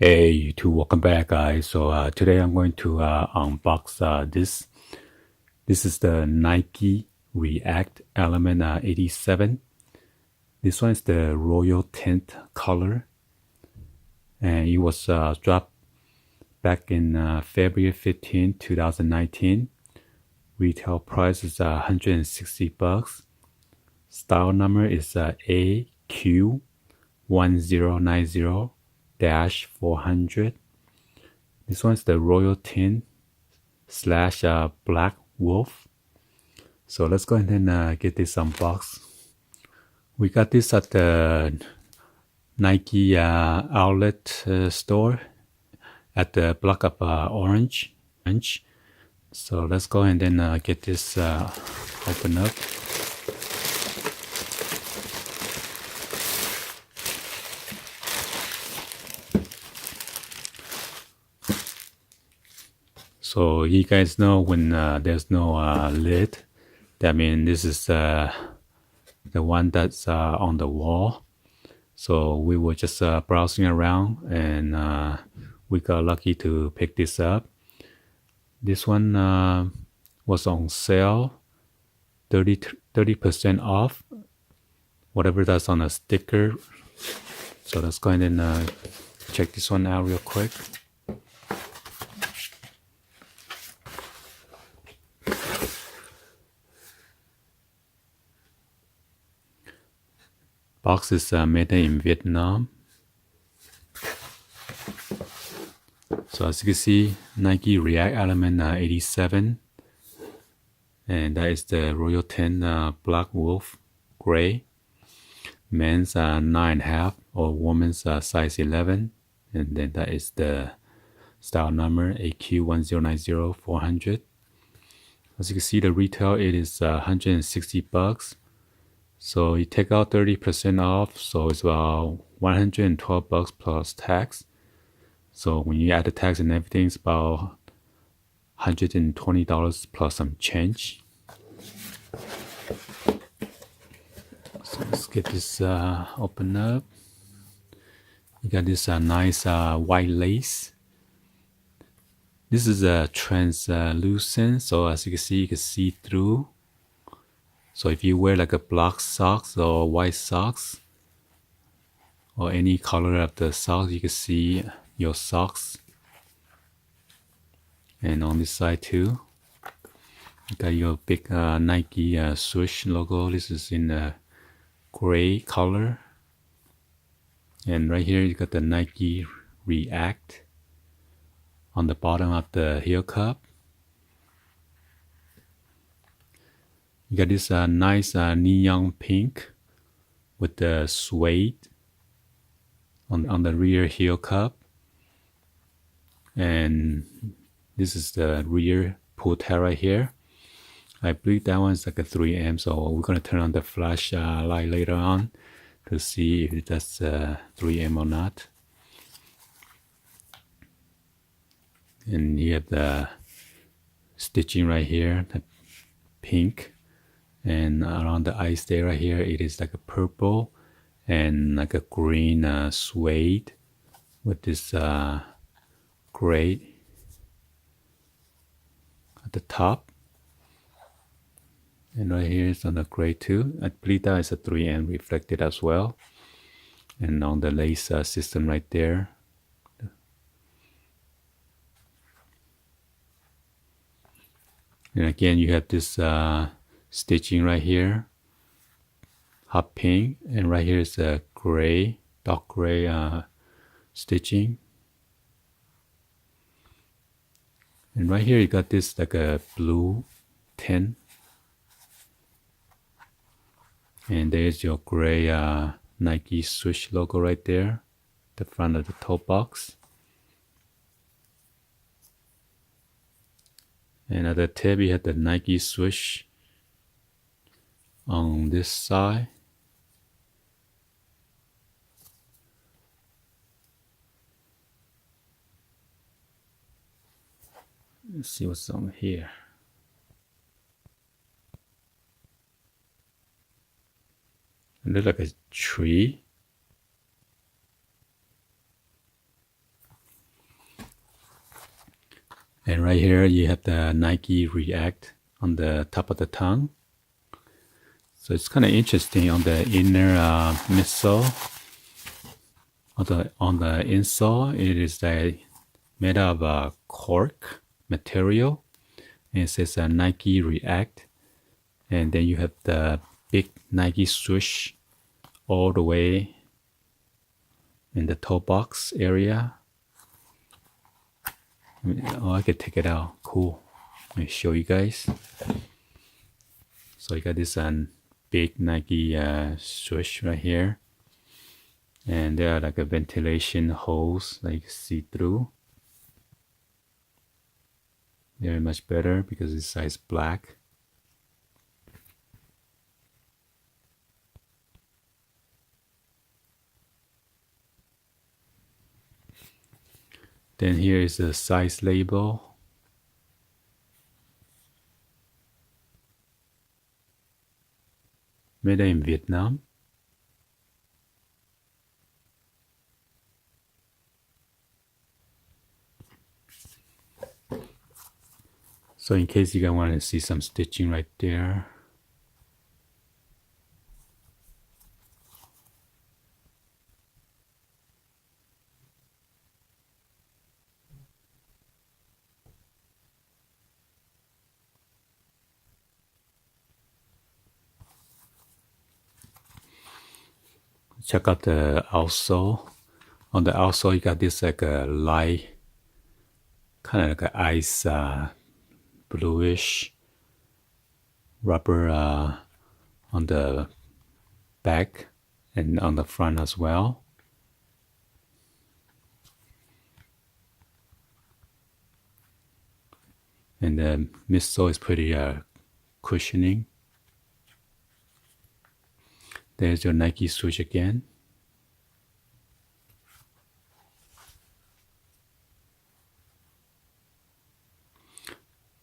Hey, YouTube, welcome back, guys. So today I'm going to unbox this. This is the Nike React Element 87. This one is the Royal Tint color, and it was dropped back in February 15, 2019. Retail price is $160. Style number is AQ1090-400. This one's the Royal Tint slash Black Wolf. So let's go ahead and get this unboxed. We got this at the Nike outlet store at the block of Orange. So let's go ahead and get this open up. So you guys know when there's no lid, that means this is the one that's on the wall. So we were just browsing around, and we got lucky to pick this up. This one was on sale, 30% off, whatever that's on a sticker. So let's go ahead and check this one out real quick. Box is made in Vietnam. So as you can see, Nike React Element 87, and that is the Royal Tint Black Wolf Gray. Men's 9.5 or women's size 11, and then that is the style number AQ1090-400. As you can see, the retail it is $160. So you take out 30% off, so it's about $112 plus tax. So when you add the tax and everything, it's about $120 plus some change. So let's get this open up. You got this nice white lace. This is translucent, so as you can see through. So if you wear like a black socks or white socks, or any color of the socks, you can see your socks. And on this side too, you got your big Nike swoosh logo. This is in a gray color. And right here you got the Nike React on the bottom of the heel cup. You got this nice neon pink with the suede on the rear heel cup. And this is the rear pull tab right here. I believe that one's like a 3M, so we're going to turn on the flash light later on to see if that's 3M or not. And you have the stitching right here, the pink, and around the eyes there right here, it is like a purple and like a green suede with this gray at the top. And right here is on the gray too. I believe that is a 3M reflected as well. And on the lace system right there. And again, you have this stitching right here, hot pink, and right here is a gray, dark gray stitching. And right here you got this like a blue tint. And there's your gray Nike swoosh logo right there, the front of the toe box. And at the tip, you have the Nike swoosh on this side. Let's see what's on here. It looks like a tree. And right here you have the Nike React on the top of the tongue. So it's kind of interesting on the inner midsole. On the insole, it is made of cork material, and it says Nike React. And then you have the big Nike swoosh all the way in the toe box area. Oh, I could take it out. Cool. Let me show you guys. So you got this big Nike swoosh right here, and there are like a ventilation holes that you can see through. Very much better because it's size black. Then here is the size label. Made in Vietnam. So in case you guys want to see some stitching right there. Check out the outsole. On the outsole, you got this like a light, kind of like an ice bluish rubber on the back and on the front as well. And the midsole is pretty cushioning. There's your Nike swoosh again.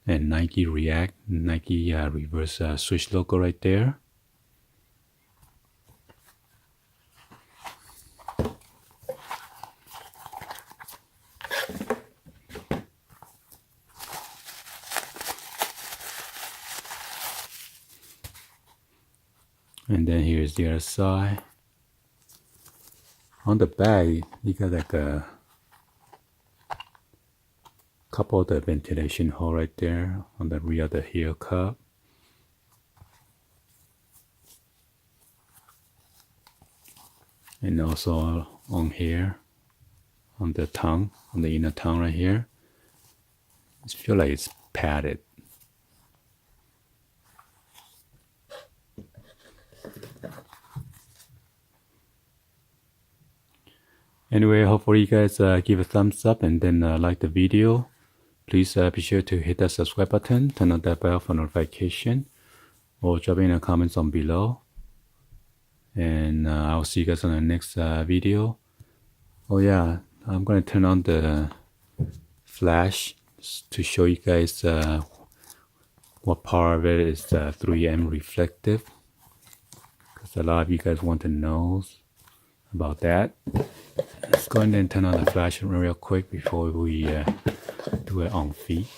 And Nike React, Nike reverse swoosh logo right there. And then here's the other side. On the back, you got like a couple of the ventilation hole right there on the rear of the heel cup. And also on here, on the tongue, on the inner tongue right here. I feel like it's padded. Anyway, hopefully you guys give a thumbs up and then like the video. Please be sure to hit that subscribe button, turn on that bell for notification, or drop in the comments on below. And I'll see you guys on the next video. Oh yeah, I'm gonna turn on the flash to show you guys what part of it is 3M reflective, because a lot of you guys want to know about that. Let's go ahead and turn on the flash real quick before we do it on feet.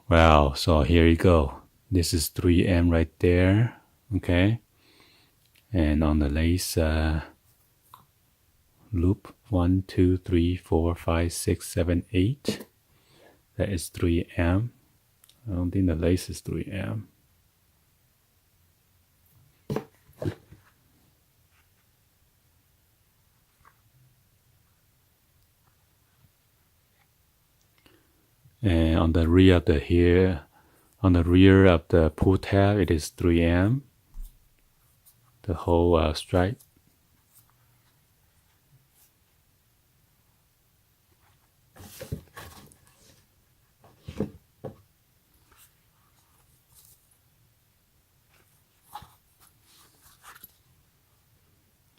Wow, so here you go. This is 3M right there, okay? And on the lace loop, 1, 2, 3, 4, 5, 6, 7, 8. That is 3M. I don't think the lace is 3M. And on the rear of the pull tab, it is 3M. The whole stripe.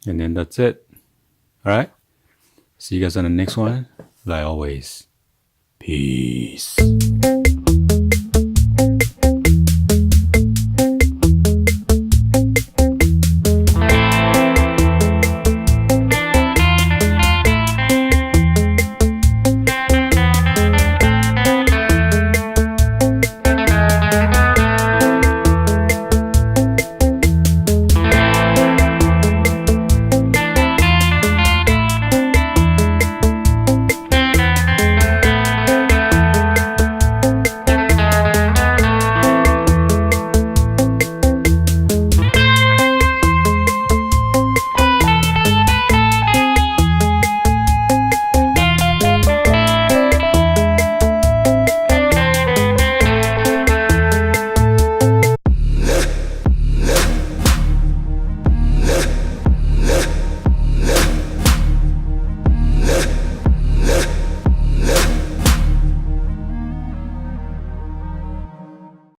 And then that's it. Alright? See you guys on the next one. Like always. Peace.